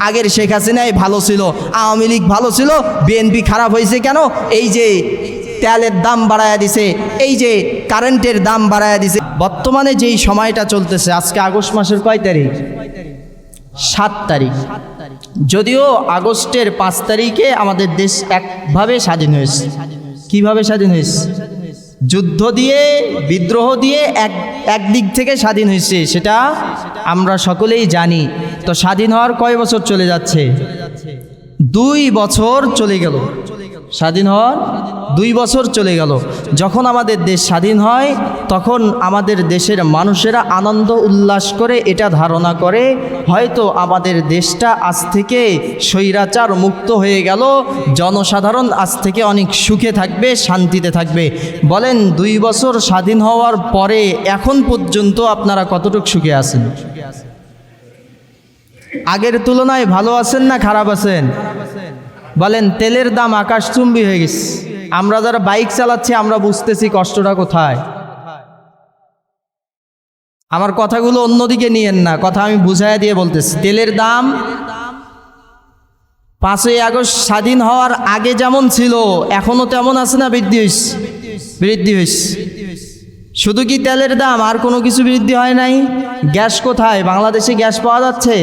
আগের শেখ হাসিনাই ভালো ছিল, আওয়ামী লীগ ভালো ছিল, বিএনপি খারাপ হয়েছে কেন? এই যে তেলের দাম বাড়ায়া দিছে, এই যে কারেন্টের দাম বাড়ায়া দিছে। বর্তমানে যেই সময়টা চলতেছে, আজকে আগস্ট মাসের কয় তারিখ? 7 তারিখ। যদিও আগস্টের 5 তারিখে আমাদের দেশ একভাবে স্বাধীন হয়েছে। কিভাবে স্বাধীন হয়েছে? যুদ্ধ দিয়ে, বিদ্রোহ দিয়ে একদিক থেকে স্বাধীন হয়েছে, সেটা আমরা সকলেই জানি। তো স্বাধীন হওয়ার কয় বছর চলে যাচ্ছে? 2 বছর চলে গেল। স্বাধীন হওয়ার 2 বছর চলে গেল। যখন আমাদের দেশ স্বাধীন হয়, তখন আমাদের দেশের মানুষেরা আনন্দ উল্লাস করে এটা ধারণা করে হয়তো আমাদের দেশটা আজ থেকে স্বৈরাচার মুক্ত হয়ে গেল, জনসাধারণ আজ থেকে অনেক সুখে থাকবে, শান্তিতে থাকবে। বলেন 2 বছর স্বাধীন হওয়ার পরে এখন পর্যন্ত আপনারা কতটুকু সুখে আছেন? আগের তুলনায় ভালো আছেন না খারাপ আছেন? বলেন তেলের দাম আকাশচুম্বী হয়ে গেছে। আমরা যারা বাইক চালাচ্ছি আমরা বুঝতেছি কষ্টটা কোথায়। আমার কথাগুলো অন্যদিকে নিয়েন না, কথা আমি বুঝাইয়া দিয়ে বলতেছি। তেলের দাম 5ই আগস্ট স্বাধীন হওয়ার আগে যেমন ছিল এখনো তেমন আছে না বৃদ্ধি হয়েছে? বৃদ্ধি হয়েছে। শুধু কি তেলের দাম, আর কোনো কিছু বৃদ্ধি হয় নাই? গ্যাস কোথায়? বাংলাদেশে গ্যাস পাওয়া যাচ্ছে?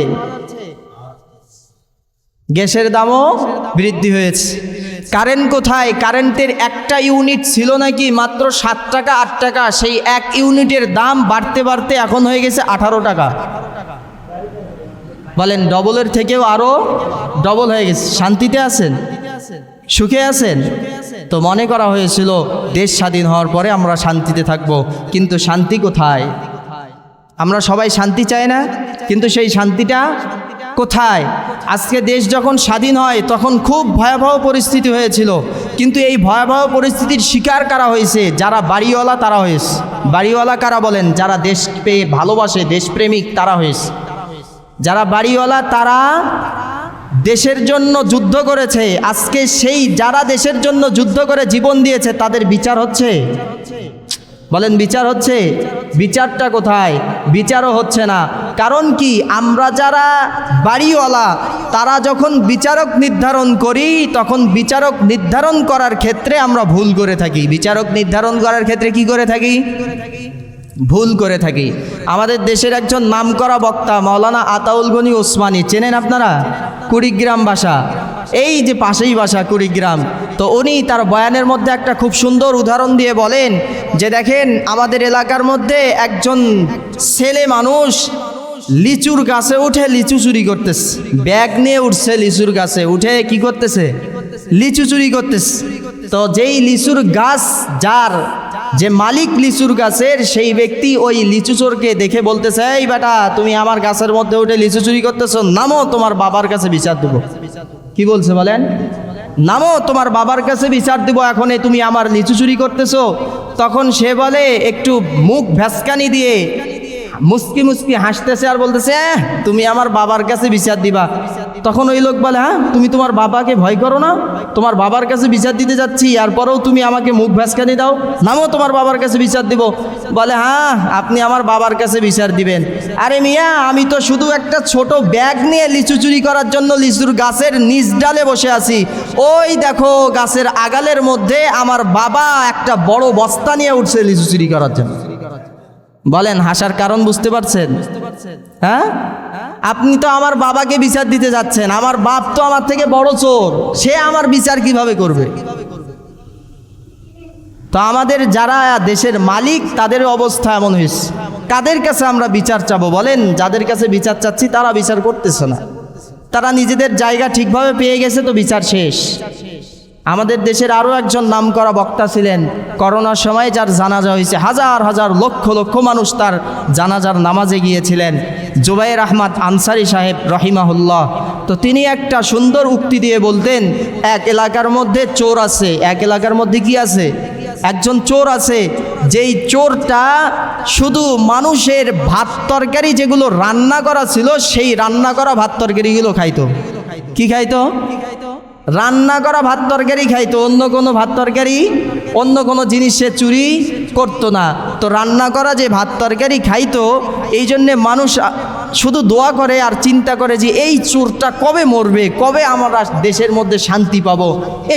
গ্যাসের দামও বৃদ্ধি হয়েছে। কারেন্ট কোথায়? কারেন্টের একটা ইউনিট ছিল নাকি মাত্র 7 টাকা 8 টাকা, সেই 1 ইউনিটের দাম বাড়তে বাড়তে এখন হয়ে গেছে 18 টাকা। বলেন ডবলের থেকেও আরো ডবল হয়ে গেছে। শান্তিতে আছেন? সুখে আছেন? তো মনে করা হয়েছিল দেশ স্বাধীন হওয়ার পরে আমরা শান্তিতে থাকব, কিন্তু শান্তি কোথায়? আমরা সবাই শান্তি চাই না, কিন্তু সেই শান্তিটা কোথায়? আজকে দেশ যখন স্বাধীন হয় তখন খুব ভয়াবহ পরিস্থিতি হয়েছিল, কিন্তু এই ভয়াবহ পরিস্থিতির শিকার কারা হয়েছে? যারা বাড়িওয়ালা তারা হয়েছে। বাড়িওয়ালা কারা বলেন? যারা দেশ পেয়ে ভালোবাসে, দেশপ্রেমিক তারা হয়েছে। যারা বাড়িওয়ালা তারা দেশের জন্য যুদ্ধ করেছে। আজকে সেই যারা দেশের জন্য যুদ্ধ করে জীবন দিয়েছে তাদের বিচার হচ্ছে? বলেন বিচার হচ্ছে? বিচারটা কোথায়? বিচারও হচ্ছে না। কারণ কি? আমরা যারা বাড়িওয়ালা তারা যখন বিচারক নির্ধারণ করি তখন বিচারক নির্ধারণ করার ক্ষেত্রে আমরা ভুল করে থাকি। বিচারক নির্ধারণ করার ক্ষেত্রে কি করে থাকি? ভুল করে থাকি। আমাদের দেশের একজন নামকরা বক্তা মাওলানা আতাউল গনি ওসমানী, চেনেন আপনারা? কুড়িগ্রাম বাসা, এই যে পাশেই বাসা কুড়িগ্রাম। তো উনি তার বয়ানের মধ্যে একটা খুব সুন্দর উদাহরণ দিয়ে বলেন যে দেখেন আমাদের এলাকার মধ্যে একজন ছেলে মানুষ লিচুর গাছে উঠে লিচু চুরি করতেছে। ব্যাগ নিয়ে উঠছে, লিচুর গাছে উঠে কি করতেছে? লিচু চুরি করতেছে। তো যেই লিচুর গাছ যার, যে মালিক লিচুর গাছের, সেই ব্যক্তি ওই লিচু চোরকে দেখে বলতেছে, এই বেটা তুমি আমার গাছের মধ্যে উঠে লিচু চুরি করতেছো, নামো তোমার বাবার কাছে বিচার দেবো। কি বলছে বলেন? নামো তোমার বাবার কাছে বিচার দেবো, এখন তুমি আমার লিচু চুরি করতেছো। তখন সে বলে একটু মুখ ভ্যাসকানি দিয়ে মুস্কি মুস্কি হাসতেছে আর বলতেছে, তুমি আমার বাবার কাছে বিচার দিবা। তখন ওই লোক বলে, হ্যাঁ তুমি তোমার বাবাকে ভয় করো না? তোমার বাবার কাছে বিচার দিতে যাচ্ছি, এরপরেও তুমি আমাকে মুখ ভ্যাসকানি দাও, নামো তোমার বাবার কাছে বিচার দিব। বলে, হ্যাঁ আপনি আমার বাবার কাছে বিচার দিবেন। আরে মিয়া, আমি তো শুধু একটা ছোট ব্যাগ নিয়ে লিচু চুরি করার জন্য লিচুর গাছের নিচ ডালে বসে আছি, ওই দেখো গাছের আগালের মধ্যে আমার বাবা একটা বড় বস্তা নিয়ে উঠছে লিচু চুরি করার জন্য। বলেন হাসার কারণ বুঝতে পারছেন? হ্যাঁ, আপনি তো আমার বাবাকে বিচার দিতে যাচ্ছেন, আমার বাপ তো আমার থেকে বড় চোর, সে আমার বিচার কিভাবে করবে? তো আমাদের যারা দেশের মালিক তাদের অবস্থা এমন হয়েছে। কাদের কাছে আমরা বিচার চাবো বলেন? যাদের কাছে বিচার চাচ্ছি তারা বিচার করতেছে না, তারা নিজেদের জায়গা ঠিকভাবে পেয়ে গেছে, তো বিচার শেষ। আমাদের দেশের আরও একজন নামকরা বক্তা ছিলেন, করোনার সময় যার জানাজা হয়েছে, হাজার হাজার লক্ষ লক্ষ মানুষ তার জানাজার নামাজে গিয়েছিলেন, জুবাইর আহমদ আনসারি সাহেব রহিমাহুল্লাহ। তো তিনি একটা সুন্দর উক্তি দিয়ে বলতেন, এক এলাকার মধ্যে চোর আছে, এক এলাকার মধ্যে কি আছে? একজন চোর আছে, যেই চোরটা শুধু মানুষের ভাত তরকারি যেগুলো রান্না করা ছিল সেই রান্না করা ভাত তরকারিগুলো খাইতো। কি খাইতো? রান্না করা ভাত তরকারি খাইতো, অন্য কোনো ভাত তরকারি, অন্য কোনো জিনিস সে চুরি করতো না। তো রান্না করা যে ভাত তরকারি খাইতো, এই জন্যে মানুষ শুধু দোয়া করে আর চিন্তা করে যে এই চোরটা কবে মরবে, কবে আমরা দেশের মধ্যে শান্তি পাবো।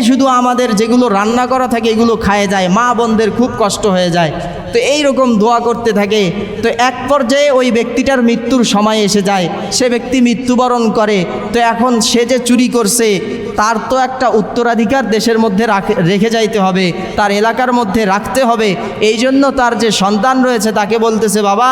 শুধু আমাদের যেগুলো রান্না করা থাকে এগুলো খায় যায়, মা বোনদের খুব কষ্ট হয়ে যায়। তো এই রকম দোয়া করতে থাকে। তো এক পর্যায়ে ওই ব্যক্তিটার মৃত্যুর সময় এসে যায়, সে ব্যক্তি মৃত্যুবরণ করে। তো এখন সে যে চুরি করছে তার তো একটা উত্তরাধিকার দেশের মধ্যে রেখে যাইতে হবে, তার এলাকার মধ্যে রাখতে হবে। এই জন্য তার যে সন্তান রয়েছে তাকে বলতেছে, বাবা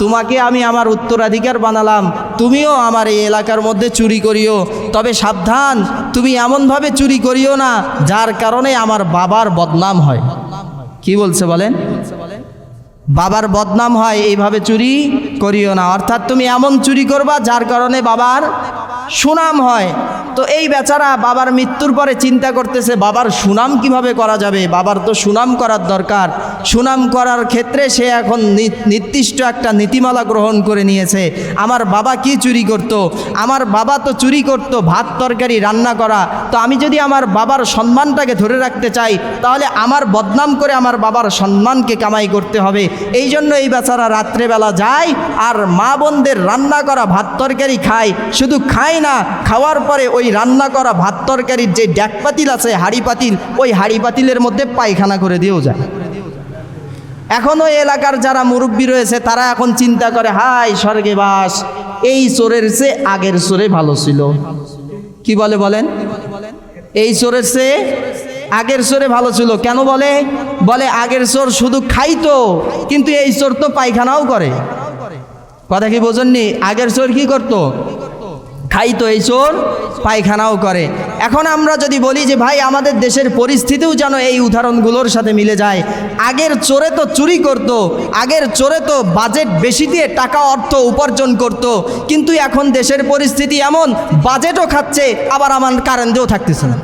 তোমাকে আমি আমার উত্তরাধিকার বানালাম, তুমিও আমার এই এলাকার মধ্যে চুরি করিও, তবে সাবধান তুমি এমনভাবে চুরি করিও না যার কারণে আমার বাবার বদনাম হয়। কি বলছে বলেন? বাবার বদনাম হয়, এইভাবে চুরি করিও না। অর্থাৎ তুমি এমন চুরি করবা যার কারণে বাবার সুনাম হয়। তো এই বেচারা বাবার মৃত্যুর পরে চিন্তা করতেছে বাবার সুনাম কিভাবে করা যাবে, বাবার তো সুনাম করার দরকার। সুনাম করার ক্ষেত্রে সে এখন নির্দিষ্ট একটা নীতিমালা গ্রহণ করে নিয়েছে। আমার বাবা কি চুরি করত? আমার বাবা তো চুরি করত ভাত তরকারি রান্না করা। তো আমি যদি আমার বাবার সম্মানটাকে ধরে রাখতে চাই তাহলে আমার বদনাম করে আমার বাবার সম্মানকে কামাই করতে হবে। এই জন্য এই বেচারা রাত্রেবেলা যায় আর মা বোনদের রান্না করা ভাত তরকারি খায়। শুধু খায় না, খাওয়ার পরে ওই রান্না করা ভাত তরকারির যে ড্যাক পাতিল আছে, হাঁড়ি পাতিল, ওই হাঁড়ি পাতিলের মধ্যে পায়খানা করে দিয়েও যায়। এখন ওই এলাকার যারা মুরব্বী রয়েছে তারা এখন চিন্তা করে, হাই স্বর্গে বাস, এই চোরের চেয়ে আগের চোরে ভালো ছিল। কি বলে বলেন? এই চোরের চেয়ে আগের চোরে ভালো ছিল। কেন বলে? বলে আগের চোর শুধু খাইতো, কিন্তু এই চোর তো পায়খানাও করে। কথা কি বোঝেননি? আগের চোর কি করতো? খাইতো, এই চোর পায়খানাও করে। এখন আমরা যদি বলি যে ভাই আমাদের দেশের পরিস্থিতিও যেন এই উদাহরণগুলোর সাথে মিলে যায়। আগের চোরে তো চুরি করত, আগের চোরে তো বাজেট বেশি দিয়ে টাকা অর্থ উপার্জন করত, কিন্তু এখন দেশের পরিস্থিতি এমন বাজেটও খাচ্ছে আবার আমার কারেন্টও থাকতেছে না।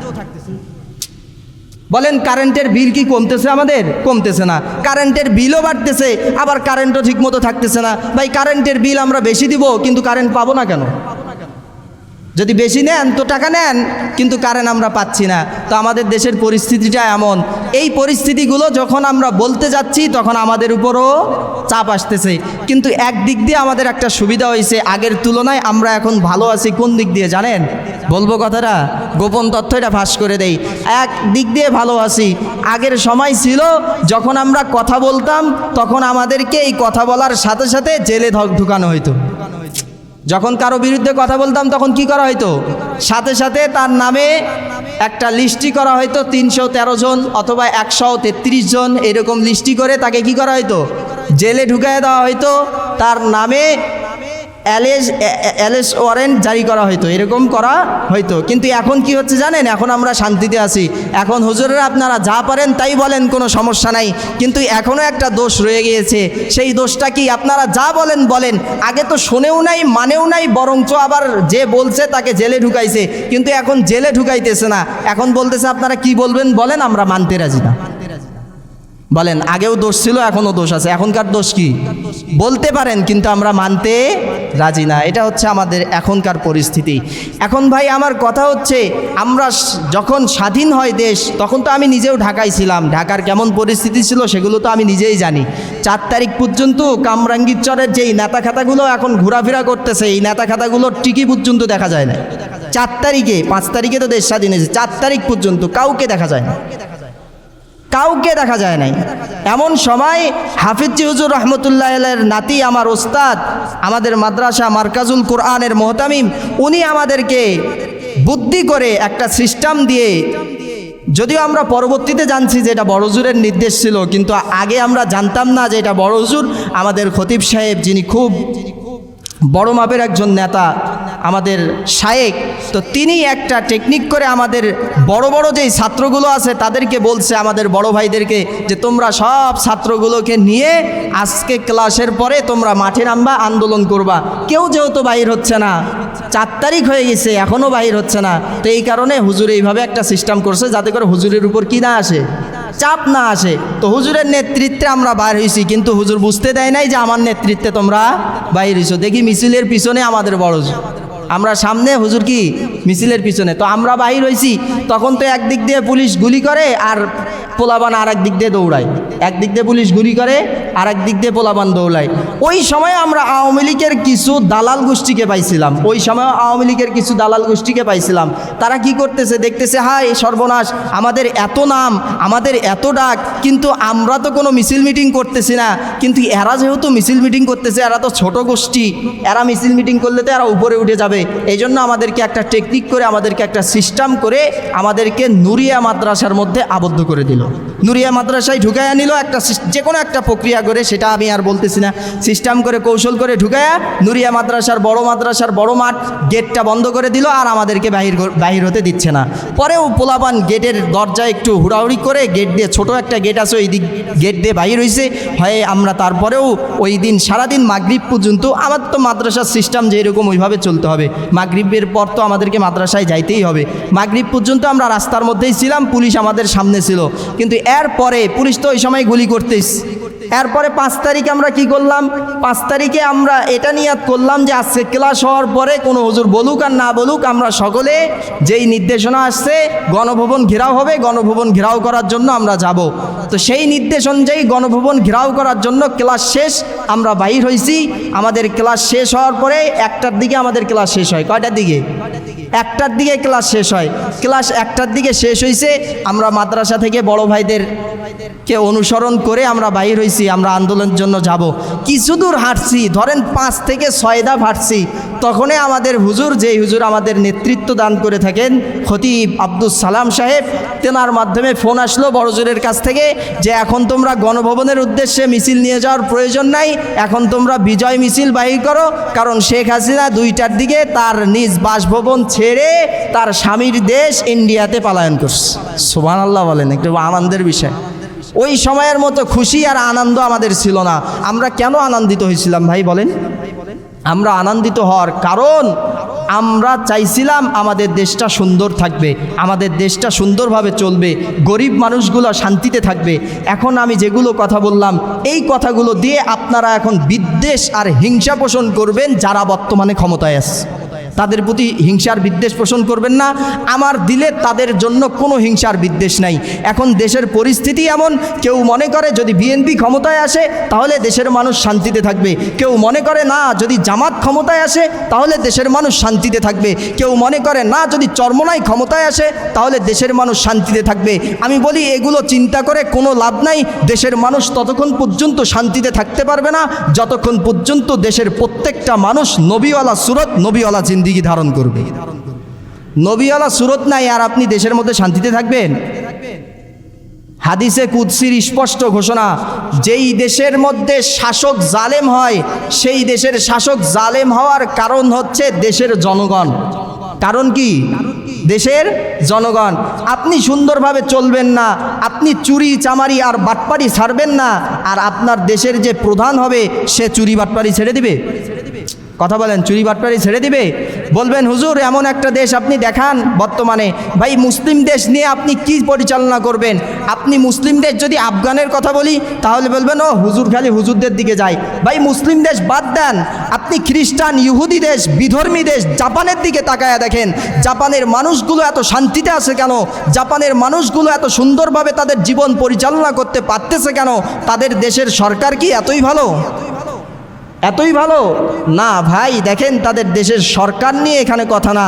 বলেন কারেন্টের বিল কি কমতেছে? আমাদের কমতেছে না, কারেন্টের বিলও বাড়তেছে, আবার কারেন্টও ঠিক মতো থাকতেছে না। ভাই কারেন্টের বিল আমরা বেশি দিব কিন্তু কারেন্ট পাবো না কেন? যদি বেশি নেন তো টাকা নেন, কিন্তু কারেন্ট আমরা পাচ্ছি না। তো আমাদের দেশের পরিস্থিতিটা এমন। এই পরিস্থিতিগুলো যখন আমরা বলতে যাচ্ছি তখন আমাদের উপরও চাপ আসতেছে। কিন্তু এক দিক দিয়ে আমাদের একটা সুবিধা হয়েছে, আগের তুলনায় আমরা এখন ভালো আছি। কোন দিক দিয়ে জানেন? বলবো কথাটা, গোপন তথ্য এটা ফাঁস করে দেই। এক দিক দিয়ে ভালো আছি। আগের সময় ছিল যখন আমরা কথা বলতাম তখন আমাদেরকে এই কথা বলার সাথে সাথে জেলে ঢুকানো হইতো। যখন কারো বিরুদ্ধে কথা বলতাম তখন কি করা হইতো? সাথে সাথে তার নামে একটা লিস্টি করা হয়তো, 313 জন অথবা 133 জন, এরকম লিস্টি করে তাকে কি করা হয়তো? জেলে ঢুকায় দেওয়া হয়তো। তার নামে অ্যারেস্ট ওয়ারেন্ট জারি করা হয়তো, এরকম করা হয়তো। কিন্তু এখন কি হচ্ছে জানেন? এখন আমরা শান্তিতে আছি। এখন হুজুরেরা আপনারা যা পারেন তাই বলেন, কোনো সমস্যা নাই। কিন্তু এখনও একটা দোষ রয়ে গিয়েছে। সেই দোষটা কি? আপনারা যা বলেন বলেন, আগে তো শোনেও নাই মানেও নাই, বরঞ্চ আবার যে বলছে তাকে জেলে ঢুকাইছে। কিন্তু এখন জেলে ঢুকাইতেছে না, এখন বলতেছে আপনারা কি বলবেন বলেন, আমরা মানতে রাজি না। বলেন আগেও দোষ ছিল, এখনও দোষ আছে। এখনকার দোষ কি? বলতে পারেন কিন্তু আমরা মানতে রাজি না। এটা হচ্ছে আমাদের এখনকার পরিস্থিতি। এখন ভাই আমার কথা হচ্ছে, আমরা যখন স্বাধীন হয় দেশ তখন তো আমি নিজেও ঢাকায় ছিলাম। ঢাকার কেমন পরিস্থিতি ছিল সেগুলো তো আমি নিজেই জানি। 4 তারিখ পর্যন্ত কামরাঙ্গীরচরের যেই নেতা খাতাগুলো এখন ঘোরাফেরা করতেছে, এই নেতা খাতাগুলোর টিকি পর্যন্ত দেখা যায় না। 4 তারিখে, 5 তারিখে তো দেশ স্বাধীন হয়েছে, 4 তারিখ পর্যন্ত কাউকে দেখা যায় না, কাউকে দেখা যায় নাই। এমন সময় হাফিজ হুজুর রহমতুল্লাহ আলাইহির নাতি, আমার ওস্তাদ, আমাদের মাদ্রাসা মারকাজুল কোরআনের মোহতামিম, উনি আমাদেরকে বুদ্ধি করে একটা সিস্টেম দিয়ে, যদিও আমরা পরবর্তীতে জানছি যে এটা বড় হুজুরের নির্দেশ ছিল, কিন্তু আগে আমরা জানতাম না যে এটা বড় হুজুর, আমাদের খতিব সাহেব, যিনি খুব বড় মাপের একজন নেতা, আমাদের শায়েক। তো তিনি একটা টেকনিক করে আমাদের বড় বড় যেই ছাত্রগুলো আছে তাদেরকে বলছে, আমাদের বড় ভাইদেরকে, যে তোমরা সব ছাত্রগুলোকে নিয়ে আজকে ক্লাসের পরে তোমরা মাঠে নামবা, আন্দোলন করবা। কেউ যেহেতু বাহির হচ্ছে না, 4 তারিখ হয়ে গেছে এখনও বাহির হচ্ছে না। তো এই কারণে হুজুর এইভাবে একটা সিস্টেম করছে যাতে করে হুজুরের উপর কি না আসে, চাপ না আসে। তো হুজুরের নেতৃত্বে আমরা বাইর হয়েছি, কিন্তু হুজুর বুঝতে দেয় নাই যে আমার নেতৃত্বে তোমরা বাইর হয়েছো। দেখি মিছিলের পিছনে আমাদের বড় হুজুর, আমরা সামনে, হুজুর কি মিছিলের পিছনে। তো আমরা বাহির হয়েছি, তখন তো একদিক দিয়ে পুলিশ গুলি করে আর পোলাবান আর এক দিক দিয়ে দৌড়ায়, একদিক দিয়ে পুলিশ গুলি করে, আর এক দিক দিয়ে পোলাবান দৌড়ায়। ওই সময় আমরা আওয়ামী লীগের কিছু দালাল গোষ্ঠীকে পাইছিলাম, ওই সময় আওয়ামী লীগের কিছু দালাল গোষ্ঠীকে পাইছিলাম। তারা কি করতেছে দেখতেছে, হায় সর্বনাশ, আমাদের এত নাম, আমাদের এত ডাক, কিন্তু আমরা তো কোনো মিছিল মিটিং করতেছি না, কিন্তু এরা যেহেতু মিছিল মিটিং করতেছে, এরা তো ছোট গোষ্ঠী, এরা মিছিল মিটিং করলে তো এরা উপরে উঠে যাবে। এই জন্য আমাদেরকে একটা টেকনিক করে, আমাদেরকে একটা সিস্টেম করে আমাদেরকে নুরিয়া মাদ্রাসার মধ্যে আবদ্ধ করে দিল। নুরিয়া মাদ্রাসায় ঢুকাইয়া নিল একটা যে কোনো একটা প্রক্রিয়া করে, সেটা আমি আর বলতেছি না, সিস্টেম করে কৌশল করে ঢুকাইয়া নুরিয়া মাদ্রাসার বড় মাঠ গেটটা বন্ধ করে দিল, আর আমাদেরকে বাহির হতে দিচ্ছে না। পরেও পোলাপান গেটের দরজা একটু হুড়াহুড়ি করে গেট দিয়ে, ছোট একটা গেট আছে ওই দিক, গেট দিয়ে বাহির হয়েছে। হয় আমরা তারপরেও ওই দিন সারাদিন মাগরিব পর্যন্ত, আমার তো মাদ্রাসার সিস্টেম যেরকম ওইভাবে চলতে হবে, মাগরিবের পর তো আমাদেরকে মাদ্রাসায় যাইতেই হবে। মাগরিব পর্যন্ত আমরা রাস্তার মধ্যেই ছিলাম, পুলিশ আমাদের সামনে ছিল, কিন্তু এরপরে পুলিশ তো ওই সময় গুলি করতেই। এরপরে 5 তারিখে আমরা কি করলাম, 5 তারিখে আমরা এটা নিয়াত করলাম যে আজকে ক্লাস হওয়ার পরে কোনো হুজুর বলুক আর না বলুক, আমরা সকলে যেই নির্দেশনা আসছে গণভবন ঘেরাও হবে, গণভবন ঘেরাও করার জন্য আমরা যাব। তো সেই নির্দেশ অনুযায়ী গণভবন ঘেরাও করার জন্য ক্লাস শেষ, আমরা বাহির হয়েছি। আমাদের ক্লাস শেষ হওয়ার পরে 1টার দিকে আমাদের ক্লাস শেষ হয়। কয়টার দিকে? 1টার দিকে ক্লাস শেষ হয়। ক্লাস 1টার দিকে শেষ হয়েছে, আমরা মাদ্রাসা থেকে বড় ভাইদেরকে অনুসরণ করে আমরা বাহির হয়েছি, আমরা আন্দোলনের জন্য যাব। কিছু দূর হাঁটছি, ধরেন 5 থেকে 6 ধাপ হাঁটছি, তখনই আমাদের হুজুর, যেই হুজুর আমাদের নেতৃত্ব দান করে থাকেন, খতিব আব্দুল সালাম সাহেব, তেনার মাধ্যমে ফোন আসলো বড় হুজুরের কাছ থেকে যে এখন তোমরা গণভবনের উদ্দেশ্যে মিছিল নিয়ে যাওয়ার প্রয়োজন নাই, এখন তোমরা বিজয় মিছিল বাহির করো, কারণ শেখ হাসিনা 2টার দিকে তার নিজ বাসভবন ছেড়ে তার স্বামীর দেশ ইন্ডিয়াতে পলায়ন করছে। সুবহানাল্লাহ বলেন, একটু আনন্দের বিষয়। ওই সময়ের মতো খুশি আর আনন্দ আমাদের ছিল না। আমরা কেন আনন্দিত হয়েছিলাম ভাই বলেন? আমরা আনন্দিত হওয়ার কারণ আমরা চাইছিলাম আমাদের দেশটা সুন্দর থাকবে, আমাদের দেশটা সুন্দরভাবে চলবে, গরিব মানুষগুলো শান্তিতে থাকবে। এখন আমি যেগুলো কথা বললাম, এই কথাগুলো দিয়ে আপনারা এখন বিদ্বেষ আর হিংসা পোষণ করবেন যারা বর্তমানে ক্ষমতায় আছে, তাদের প্রতি হিংসার বিদ্বেষ পোষণ করবেন না। আমার দিলে তাদের জন্য কোনো হিংসার বিদ্বেষ নাই। এখন দেশের পরিস্থিতি এমন, কেউ মনে করে যদি বিএনপি ক্ষমতায় আসে তাহলে দেশের মানুষ শান্তিতে থাকবে, কেউ মনে করে না যদি জামাত ক্ষমতায় আসে তাহলে দেশের মানুষ শান্তিতে থাকবে, কেউ মনে করে না যদি চরমোনাই ক্ষমতায় আসে তাহলে দেশের মানুষ শান্তিতে থাকবে। আমি বলি এগুলো চিন্তা করে কোনো লাভ নাই। দেশের মানুষ ততক্ষণ পর্যন্ত শান্তিতে থাকতে পারবে না যতক্ষণ পর্যন্ত দেশের প্রত্যেকটা মানুষ নবীওয়ালা সুরত, নবীওয়ালা জিন্দিগি ধারণ করবে। নবীওয়ালা সুরত নাই আর আপনি দেশের মধ্যে শান্তিতে থাকবেন? হাদিসে কুদসির স্পষ্ট ঘোষণা, যেই দেশের মধ্যে শাসক জালেম হয় সেই দেশের শাসক জালেম হওয়ার কারণ হচ্ছে দেশের জনগণ। কারণ কি? দেশের জনগণ। আপনি সুন্দরভাবে চলবেন না, আপনি চুরি চামারি আর বাটপারি ছাড়বেন না, আর আপনার দেশের যে প্রধান হবে সে চুরি বাটপারি ছেড়ে দিবে? কথা বলেন, চুরি বাটপারি ছেড়ে দিবে? বলবেন হুজুর এমন একটা দেশ আপনি দেখান বর্তমানে। ভাই মুসলিম দেশ নিয়ে আপনি কি পরিচালনা করবেন? আপনি মুসলিম দেশ যদি আফগানের কথা বলি তাহলে বলবেন ও হুজুর খালি হুজুরদের দিকে যায়। ভাই মুসলিম দেশ বাদ দেন, আপনি খ্রিস্টান ইহুদি দেশ, বিধর্মী দেশ জাপানের দিকে তাকায়া দেখেন, জাপানের মানুষগুলো এত শান্তিতে আছে কেন? জাপানের মানুষগুলো এত সুন্দরভাবে তাদের জীবন পরিচালনা করতে পারতেছে কেন? তাদের দেশের সরকার কি এতই ভালো? এতই ভালো না ভাই। দেখেন তাদের দেশের সরকার নিয়ে এখানে কথা না,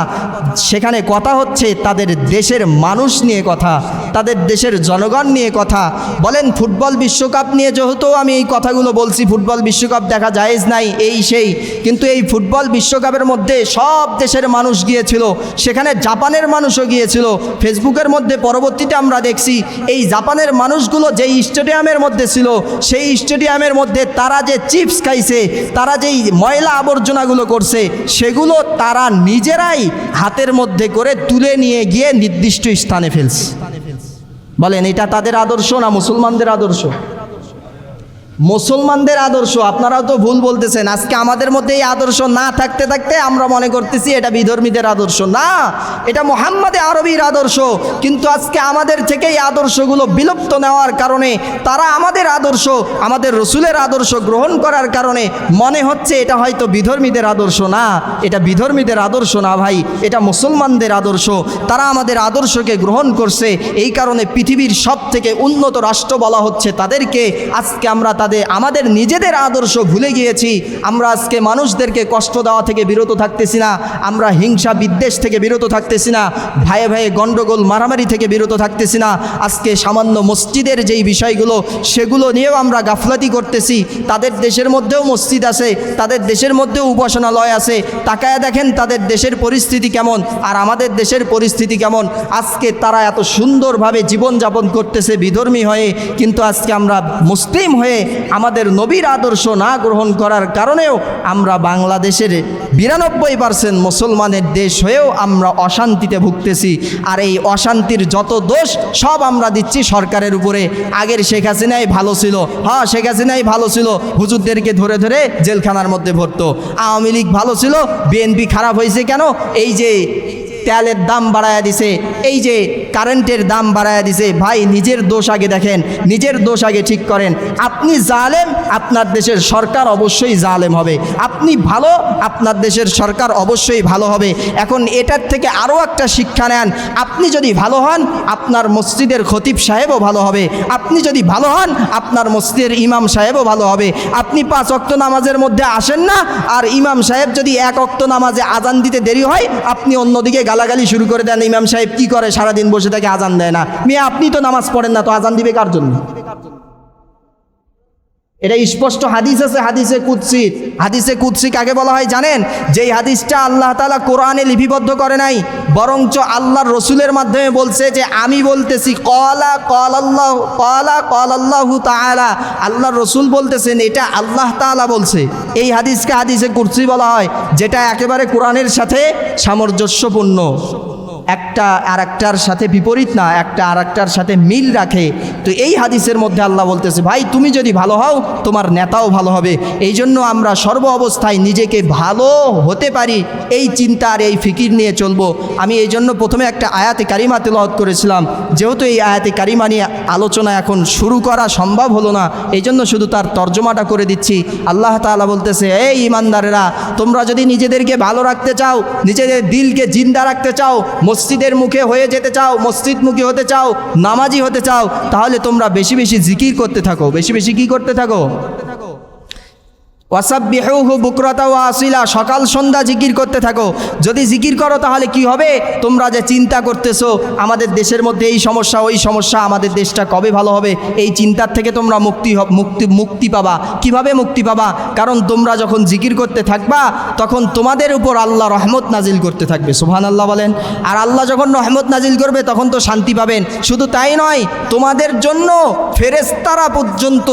সেখানে কথা হচ্ছে তাদের দেশের মানুষ নিয়ে কথা, তাদের দেশের জনগণ নিয়ে কথা। বলেন ফুটবল বিশ্বকাপ নিয়ে যেহেতু আমি এই কথাগুলো বলছি, ফুটবল বিশ্বকাপ দেখা জায়েজ নাই এই সেই, কিন্তু এই ফুটবল বিশ্বকাপের মধ্যে সব দেশের মানুষ গিয়েছিল, সেখানে জাপানের মানুষও গিয়েছিল। ফেসবুকের মধ্যে পরবর্তীতে আমরা দেখছি এই জাপানের মানুষগুলো যেই স্টেডিয়ামের মধ্যে ছিল সেই স্টেডিয়ামের মধ্যে তারা যে চিপস খাইছে, তারা যেই ময়লা আবর্জনাগুলো করছে সেগুলো তারা নিজেরাই হাতের মধ্যে করে তুলে নিয়ে গিয়ে নির্দিষ্ট স্থানে ফেলছে। বলেন এটা তাদের আদর্শ না মুসলমানদের আদর্শ? মুসলমানদের আদর্শ। আপনারাও তো ভুল বলতেছেন। আজকে আমাদের মধ্যে এই আদর্শ না থাকতে থাকতে আমরা মনে করতেছি এটা বিধর্মীদের আদর্শ। না, এটা মুহাম্মদে আরবীর আদর্শ। কিন্তু আজকে আমাদের থেকে এই আদর্শগুলো বিলুপ্ত নেওয়ার কারণে, তারা আমাদের আদর্শ, আমাদের রসুলের আদর্শ গ্রহণ করার কারণে মনে হচ্ছে এটা হয়তো বিধর্মীদের আদর্শ। না, এটা বিধর্মীদের আদর্শ না ভাই, এটা মুসলমানদের আদর্শ। তারা আমাদের আদর্শকে গ্রহণ করছে, এই কারণে পৃথিবীর সব থেকে উন্নত রাষ্ট্র বলা হচ্ছে তাদেরকে। আজকে আমরা আমাদের নিজেদের আদর্শ ভুলে গিয়েছি। আমরা আজকে মানুষদেরকে কষ্ট দেওয়া থেকে বিরত থাকতেছি না, আমরা হিংসা বিদ্বেষ থেকে বিরত থাকতেছি না, ভাইয়ে ভাইয়ে গণ্ডগোল মারামারি থেকে বিরত থাকতেছি না। আজকে সামান্য মসজিদের যেই বিষয়গুলো সেগুলো নিয়েও আমরা গাফলাতি করতেছি। তাদের দেশের মধ্যেও মসজিদ আছে, তাদের দেশের মধ্যেও উপাসনালয় আছে। তাকায় দেখেন তাদের দেশের পরিস্থিতি কেমন আর আমাদের দেশের পরিস্থিতি কেমন। আজকে তারা এত সুন্দরভাবে জীবনযাপন করতেছে বিধর্মী হয়ে, কিন্তু আজকে আমরা মুসলিম হয়ে আমাদের নবীর আদর্শ না গ্রহণ করার কারণেও আমরা বাংলাদেশের 92% মুসলমানের দেশ হয়েও আমরা অশান্তিতে ভুগতেছি। আর এই অশান্তির যত দোষ সব আমরা দিচ্ছি সরকারের উপরে। আগের শেখ হাসিনাই ভালো ছিল, হ্যাঁ শেখ হাসিনাই ভালো ছিল, হুজুরদেরকে ধরে ধরে জেলখানার মধ্যে ভরতো। আওয়ামী লীগ ভালো ছিল, বিএনপি খারাপ হয়েছে কেন? এই যে তেলের দাম বাড়ায়া দিছে, এই যে কারেন্টের দাম বাড়ায়া দিছে। ভাই নিজের দোষ আগে দেখেন, নিজের দোষ আগে ঠিক করেন। আপনি জালেম, আপনার দেশের সরকার অবশ্যই জালেম হবে। আপনি ভালো, আপনার দেশের সরকার অবশ্যই ভালো হবে। এখন এটার থেকে আরও একটা শিক্ষা নেন। আপনি যদি ভালো হন, আপনার মসজিদের খতিব সাহেবও ভালো হবে। আপনি যদি ভালো হন, আপনার মসজিদের ইমাম সাহেবও ভালো হবে। আপনি 5 ওয়াক্ত নামাজের মধ্যে আসেন না, আর ইমাম সাহেব যদি 1 ওয়াক্ত নামাজে আজান দিতে দেরি হয়, আপনি অন্যদিকে গালাগালি শুরু করে দেন। ইমাম সাহেব কি করে? সারাদিন বসে থাকে, আজান দেয় না। মেয়ে আপনি তো নামাজ পড়েন না, তো আজান দিবে কার জন্য? এটা স্পষ্ট হাদিস আছে, হাদিসে কুদসি। হাদিসে কুদসি কাকে বলা হয় জানেন? যেই হাদিসটা আল্লাহ তাআলা কোরআনে লিপিবদ্ধ করে নাই, বরঞ্চ আল্লাহর রসুলের মাধ্যমে বলছে যে আমি বলতেছি, ক্বালাল্লাহু তাআলা, আল্লাহর রসুল বলতেছেন, এটা আল্লাহ তাআলা বলছে। এই হাদিসকে হাদিসে কুদসি বলা হয়, যেটা একেবারে কোরআনের সাথে সামঞ্জস্যপূর্ণ। একটা আরেকটার সাথে বিপরীত না, একটা আরেকটার সাথে মিল রাখে। তো এই হাদিসের মধ্যে আল্লাহ বলতেছে, ভাই তুমি যদি ভালো হও, তোমার নেতাও ভালো হবে। এই জন্য আমরা সর্ব অবস্থায় নিজেকে ভালো হতে পারি এই চিন্তা আর এই ফিকির নিয়ে চলবো। আমি এই জন্য প্রথমে একটা আয়াতে কারিমা তেলাওয়াত করেছিলাম। যেহেতু এই আয়াতে কারিমা নিয়ে আলোচনা এখন শুরু করা সম্ভব হলো না, এই জন্য শুধু তার তর্জমাটা করে দিচ্ছি। আল্লাহ তাআলা বলতেছে, এই ইমানদারেরা, তোমরা যদি নিজেদেরকে ভালো রাখতে চাও, নিজেদের দিলকে জিন্দা রাখতে চাও, মসজিদের মুখে হয়ে যেতে চাও, মসজিদমুখী হতে চাও, নামাজি হতে চাও, তাহলে তোমরা বেশি বেশি জিকির করতে থাকো। বেশি বেশি কি করতে থাকো? ওয়াসাব্বিহুহু বুকরাতা ওয়া আসিলা, সকাল সন্ধ্যা জিকির করতে থাকো। যদি জিকির করো তাহলে কি হবে? তোমরা যে চিন্তা করতেছো আমাদের দেশের মধ্যে এই সমস্যা ওই সমস্যা, আমাদের দেশটা কবে ভালো হবে, এই চিন্তার থেকে তোমরা মুক্তি পাবা। কিভাবে মুক্তি পাবা? কারণ তোমরা যখন জিকির করতে থাকবা, তখন তোমাদের উপর আল্লাহ রহমত নাজিল করতে থাকবে। সুবহানাল্লাহ বলেন। আর আল্লাহ যখন রহমত নাজিল করবে তখন তো শান্তি পাবেন। শুধু তাই নয়, তোমাদের জন্য ফেরেশতারা পর্যন্ত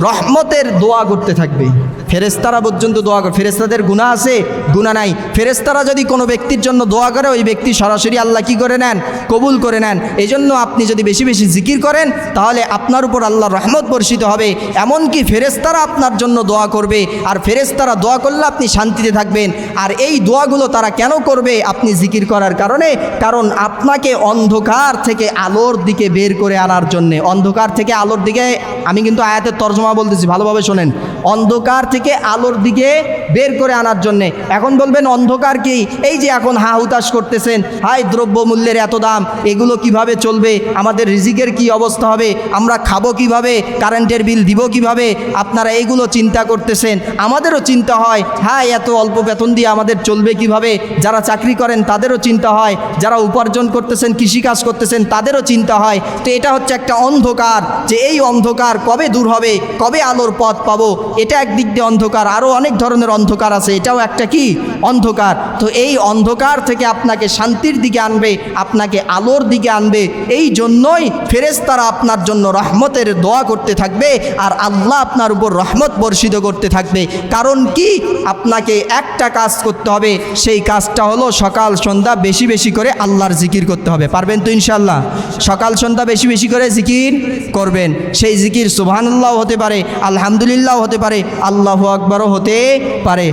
রহমতের দোয়া করতে থাকবে। ফেরেশতারা পর্যন্ত দোয়া করে। ফেরেশতাদের গুনাহ আছে? গুনাহ নাই। ফেরেশতারা যদি কোনো ব্যক্তির জন্য দোয়া করে, ওই ব্যক্তি সরাসরি আল্লাহ কি করে নেন? কবুল করে নেন। এই জন্য আপনি যদি বেশি বেশি জিকির করেন, তাহলে আপনার উপর আল্লাহর রহমত বর্ষিত হবে। এমনকি ফেরেশতারা আপনার জন্য দোয়া করবে, আর ফেরেশতারা দোয়া করলে আপনি শান্তিতে থাকবেন। আর এই দোয়াগুলো তারা কেন করবে? আপনি জিকির করার কারণে। কারণ আপনাকে অন্ধকার থেকে আলোর দিকে বের করে আনার জন্যে। অন্ধকার থেকে আলোর দিকে, আমি কিন্তু আয়াতের তর্জমা বলতেছি, ভালোভাবে শোনেন। অন্ধকার থেকে আলোর দিকে বের করে আনার জন্যে। এখন বলবেন অন্ধকার কি? এই যে এখন হা হুতাশ করতেছেন, হাই দ্রব্যমূল্যের এত দাম, এগুলো কিভাবে চলবে, আমাদের রিজিকের কি অবস্থা হবে, আমরা খাবো কিভাবে, কারেন্টের বিল দিব কিভাবে, আপনারা এইগুলো চিন্তা করতেছেন। আমাদেরও চিন্তা হয়, হ্যাঁ এত অল্প বেতন দিয়ে আমাদের চলবে কিভাবে। যারা চাকরি করেন তাদেরও চিন্তা হয়, যারা উপার্জন করতেছেন, কৃষিকাজ করতেছেন, তাদেরও চিন্তা হয়। তো এটা হচ্ছে একটা অন্ধকার, যে এই অন্ধকার কবে দূর হবে, কবে আলোর পথ পাবো। এটা একদিক দিয়ে অন্ধকার, আরও অনেক ধরনের অন্ধকার আছে, এটাও একটা কি অন্ধকার। তো এই অন্ধকার থেকে আপনাকে শান্তির দিকে আনবে, আপনাকে আলোর দিকে আনবে। এই জন্যই ফেরেশতারা আপনার জন্য রহমতের দোয়া করতে থাকবে, আর আল্লাহ আপনার উপর রহমত বর্ষিত করতে থাকবে। কারণ কি, আপনাকে একটা কাজ করতে হবে, সেই কাজটা হলো সকাল সন্ধ্যা বেশি বেশি করে আল্লাহর জিকির করতে হবে। পারবেন তো ইনশাআল্লাহ? সকাল সন্ধ্যা বেশি বেশি করে জিকির করবেন। সেই জিকির সুবহানাল্লাহ হতে পারে, আলহামদুলিল্লাহ হতে পারে, আল্লাহু আকবারও হতে পারে।